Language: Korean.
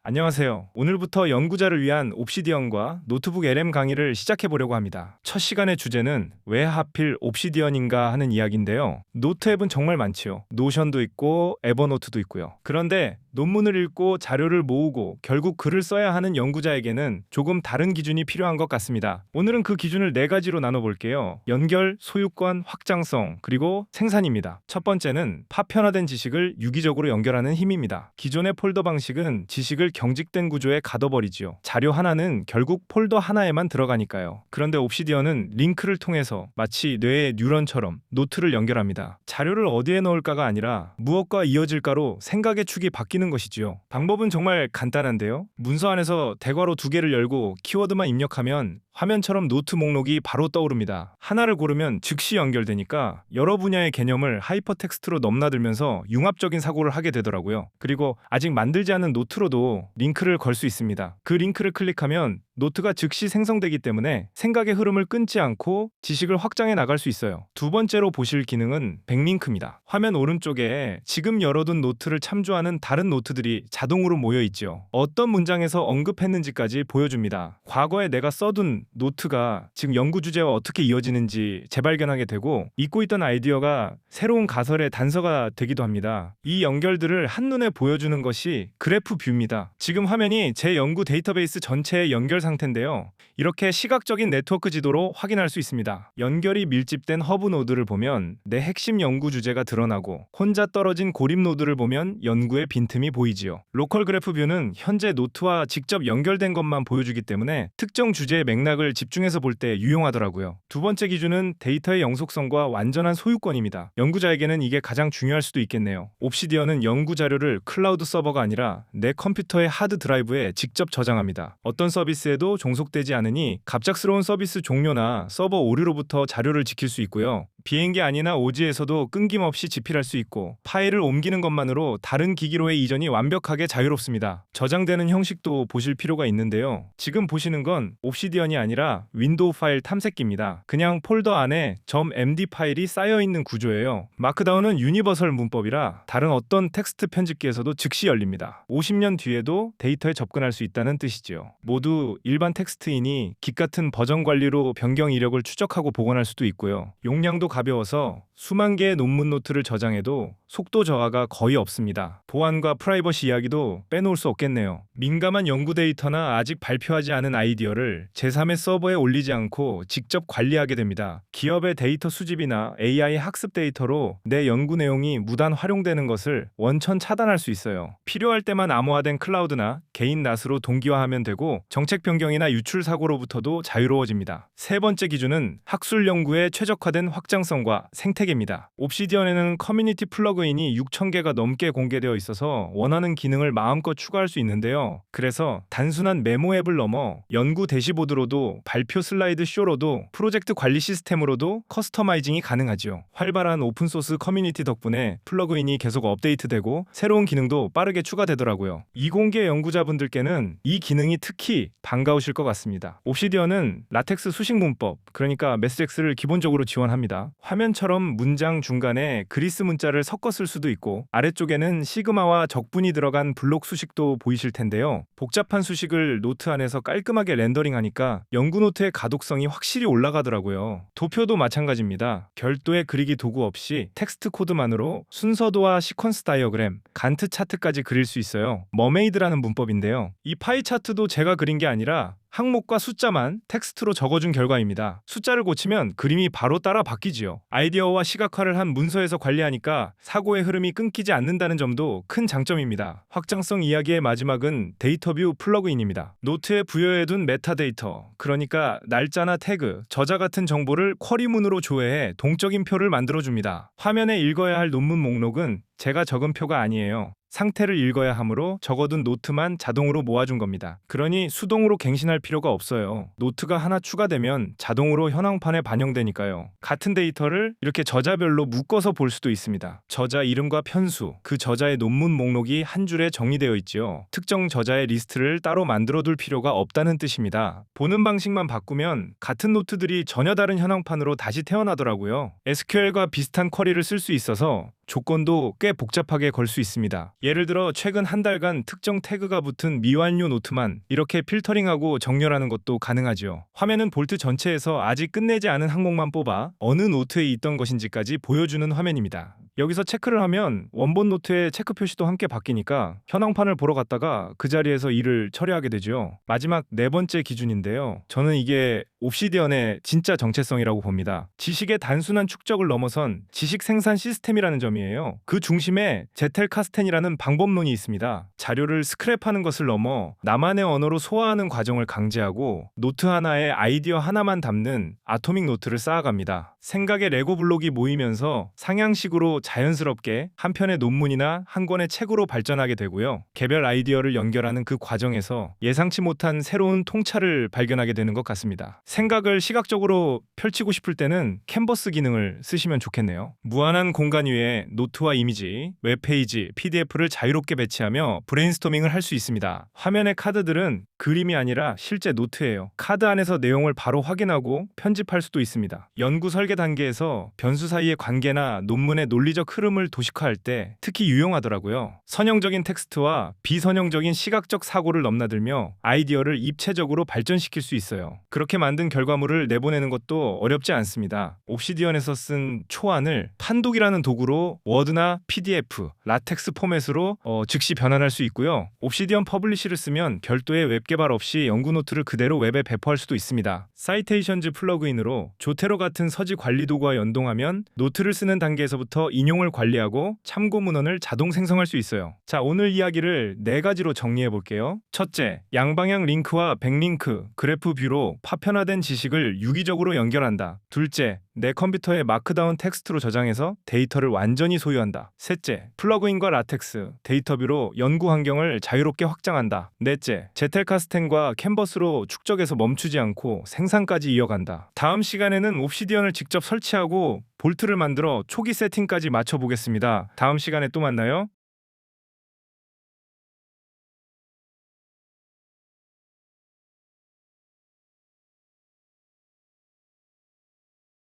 안녕하세요. 오늘부터 연구자를 위한 옵시디언과 노트북 LM 강의를 시작해 보려고 합니다. 첫 시간의 주제는 왜 하필 옵시디언인가 하는 이야기인데요. 노트 앱은 정말 많지요. 노션도 있고 에버노트도 있고요. 그런데 논문을 읽고 자료를 모으고 결국 글을 써야 하는 연구자에게는 조금 다른 기준이 필요한 것 같습니다. 오늘은 그 기준을 네 가지로 나눠볼게요. 연결, 소유권, 확장성, 그리고 생산입니다. 첫 번째는 파편화된 지식을 유기적으로 연결하는 힘입니다. 기존의 폴더 방식은 지식을 경직된 구조에 가둬버리지요. 자료 하나는 결국 폴더 하나에만 들어가니까요. 그런데 옵시디언은 링크를 통해서 마치 뇌의 뉴런처럼 노트를 연결합니다. 자료를 어디에 넣을까가 아니라 무엇과 이어질까로 생각의 축이 바뀌는 것이지요. 방법은 정말 간단한데요. 문서 안에서 대괄호 두 개를 열고 키워드만 입력하면 화면처럼 노트 목록이 바로 떠오릅니다. 하나를 고르면 즉시 연결되니까 여러 분야의 개념을 하이퍼텍스트로 넘나들면서 융합적인 사고를 하게 되더라고요. 그리고 아직 만들지 않은 노트로도 링크를 걸 수 있습니다. 그 링크를 클릭하면 노트가 즉시 생성되기 때문에 생각의 흐름을 끊지 않고 지식을 확장해 나갈 수 있어요. 두 번째로 보실 기능은 백링크입니다. 화면 오른쪽에 지금 열어둔 노트를 참조하는 다른 노트들이 자동으로 모여 있죠. 어떤 문장에서 언급했는지까지 보여줍니다. 과거에 내가 써둔 노트가 지금 연구 주제와 어떻게 이어지는지 재발견하게 되고 잊고 있던 아이디어가 새로운 가설의 단서가 되기도 합니다. 이 연결들을 한눈에 보여주는 것이 그래프 뷰입니다. 지금 화면이 제 연구 데이터베이스 전체의 연결 상태인데요. 이렇게 시각적인 네트워크 지도로 확인할 수 있습니다. 연결이 밀집된 허브 노드를 보면 내 핵심 연구 주제가 드러나고 혼자 떨어진 고립 노드를 보면 연구의 빈틈이 보이지요. 로컬 그래프 뷰는 현재 노트와 직접 연결된 것만 보여주기 때문에 특정 주제의 맥락을 집중해서 볼 때 유용하더라고요. 두 번째 기준은 데이터의 영속성과 완전한 소유권입니다. 연구자에게는 이게 가장 중요할 수도 있겠네요. 옵시디언은 연구 자료를 클라우드 서버가 아니라 내 컴퓨터의 하드 드라이브에 직접 저장합니다. 어떤 서비스에도 종속되지 않으니 갑작스러운 서비스 종료나 서버 오류로부터 자료를 지킬 수 있고요. 비행기 안이나 오지에서도 끊김없이 집필할 수 있고 파일을 옮기는 것만으로 다른 기기로의 이전이 완벽하게 자유롭습니다. 저장되는 형식도 보실 필요가 있는데요. 지금 보시는 건 옵시디언이 아니라 윈도우 파일 탐색기입니다. 그냥 폴더 안에 .md 파일이 쌓여있는 구조예요. 마크다운은 유니버설 문법이라 다른 어떤 텍스트 편집기에서도 즉시 열립니다. 50년 뒤에도 데이터에 접근할 수 있다는 뜻이죠. 모두 일반 텍스트이니 깃 같은 버전 관리로 변경 이력을 추적하고 복원할 수도 있고요. 용량도 가벼워서 수만 개의 논문 노트를 저장해도 속도 저하가 거의 없습니다. 보안과 프라이버시 이야기도 빼놓을 수 없겠네요. 민감한 연구 데이터나 아직 발표하지 않은 아이디어를 제3의 서버에 올리지 않고 직접 관리하게 됩니다. 기업의 데이터 수집이나 AI 학습 데이터로 내 연구 내용이 무단 활용되는 것을 원천 차단할 수 있어요. 필요할 때만 암호화된 클라우드나 개인 낫으로 동기화하면 되고 정책 변경이나 유출 사고로부터도 자유로워집니다. 세 번째 기준은 학술 연구에 최적화된 확장성과 생태계입니다. 옵시디언에는 커뮤니티 플러그인이 6,000개가 넘게 공개되어 있어서 원하는 기능을 마음껏 추가할 수 있는데요. 그래서 단순한 메모 앱을 넘어 연구 대시보드로도 발표 슬라이드 쇼로도 프로젝트 관리 시스템으로도 커스터마이징이 가능하지요. 활발한 오픈소스 커뮤니티 덕분에 플러그인이 계속 업데이트되고 새로운 기능도 빠르게 추가되더라고요. 이공계 연구자분들께는 이 기능이 특히 반가우실 것 같습니다. 옵시디언은 라텍스 수식 문법, 그러니까 매스엑스를 기본적으로 지원합니다. 화면처럼 문장 중간에 그리스 문자를 섞어 쓸 수도 있고 아래쪽에는 시그마와 적분이 들어간 블록 수식도 보이실 텐데요. 복잡한 수식을 노트 안에서 깔끔하게 렌더링하니까 연구 노트의 가독성이 확실히 올라가더라고요. 도표도 마찬가지입니다. 별도의 그리기 도구 없이 텍스트 코드만으로 순서도와 시퀀스 다이어그램, 간트 차트까지 그릴 수 있어요. 머메이드라는 문법인데요. 이 파이 차트도 제가 그린 게 아니라 항목과 숫자만 텍스트로 적어준 결과입니다. 숫자를 고치면 그림이 바로 따라 바뀌지요. 아이디어와 시각화를 한 문서에서 관리하니까 사고의 흐름이 끊기지 않는다는 점도 큰 장점입니다. 확장성 이야기의 마지막은 데이터뷰 플러그인입니다. 노트에 부여해둔 메타데이터, 그러니까 날짜나 태그, 저자 같은 정보를 쿼리문으로 조회해 동적인 표를 만들어줍니다. 화면에 읽어야 할 논문 목록은 제가 적은 표가 아니에요. 상태를 읽어야 하므로 적어둔 노트만 자동으로 모아준 겁니다. 그러니 수동으로 갱신할 필요가 없어요. 노트가 하나 추가되면 자동으로 현황판에 반영되니까요. 같은 데이터를 이렇게 저자별로 묶어서 볼 수도 있습니다. 저자 이름과 편수, 그 저자의 논문 목록이 한 줄에 정리되어 있지요. 특정 저자의 리스트를 따로 만들어둘 필요가 없다는 뜻입니다. 보는 방식만 바꾸면 같은 노트들이 전혀 다른 현황판으로 다시 태어나더라고요. SQL과 비슷한 쿼리를 쓸 수 있어서 조건도 꽤 복잡하게 걸 수 있습니다. 예를 들어 최근 한 달간 특정 태그가 붙은 미완료 노트만 이렇게 필터링하고 정렬하는 것도 가능하죠. 화면은 볼트 전체에서 아직 끝내지 않은 항목만 뽑아 어느 노트에 있던 것인지까지 보여주는 화면입니다. 여기서 체크를 하면 원본 노트의 체크 표시도 함께 바뀌니까 현황판을 보러 갔다가 그 자리에서 일을 처리하게 되죠. 마지막 네 번째 기준인데요. 저는 이게 옵시디언의 진짜 정체성이라고 봅니다. 지식의 단순한 축적을 넘어선 지식 생산 시스템이라는 점이에요. 그 중심에 제텔카스텐이라는 방법론이 있습니다. 자료를 스크랩하는 것을 넘어 나만의 언어로 소화하는 과정을 강제하고 노트 하나에 아이디어 하나만 담는 아토믹 노트를 쌓아갑니다. 생각의 레고 블록이 모이면서 상향식으로 자연스럽게 한 편의 논문이나 한 권의 책으로 발전하게 되고요. 개별 아이디어를 연결하는 그 과정에서 예상치 못한 새로운 통찰을 발견하게 되는 것 같습니다. 생각을 시각적으로 펼치고 싶을 때는 캔버스 기능을 쓰시면 좋겠네요. 무한한 공간 위에 노트와 이미지, 웹페이지, PDF를 자유롭게 배치하며 브레인스토밍을 할 수 있습니다. 화면의 카드들은 그림이 아니라 실제 노트예요. 카드 안에서 내용을 바로 확인하고 편집할 수도 있습니다. 연구 설계 단계에서 변수 사이의 관계나 논문의 논리적 흐름을 도식화할 때 특히 유용하더라고요. 선형적인 텍스트와 비선형적인 시각적 사고를 넘나들며 아이디어를 입체적으로 발전시킬 수 있어요. 그렇게 만든 결과물을 내보내는 것도 어렵지 않습니다. 옵시디언에서 쓴 초안을 판독이라는 도구로 워드나 PDF, 라텍스 포맷으로 즉시 변환할 수 있고요. 옵시디언 퍼블리시를 쓰면 별도의 웹 개발 없이 연구 노트를 그대로 웹에 배포할 수도 있습니다. 사이테이션즈 플러그인으로 조테로 같은 서지 관리 도구와 연동하면 노트를 쓰는 단계에서부터 인용을 관리하고 참고 문헌을 자동 생성할 수 있어요. 자, 오늘 이야기를 네 가지로 정리해 볼게요. 첫째, 양방향 링크와 백링크, 그래프 뷰로 파편화된 지식을 유기적으로 연결한다. 둘째, 내 컴퓨터에 마크다운 텍스트로 저장해서 데이터를 완전히 소유한다. 셋째, 플러그인과 라텍스, 데이터뷰로 연구 환경을 자유롭게 확장한다. 넷째, 제텔카스텐과 캔버스로 축적해서 멈추지 않고 생산까지 이어간다. 다음 시간에는 옵시디언을 직접 설치하고 볼트를 만들어 초기 세팅까지 맞춰보겠습니다. 다음 시간에 또 만나요.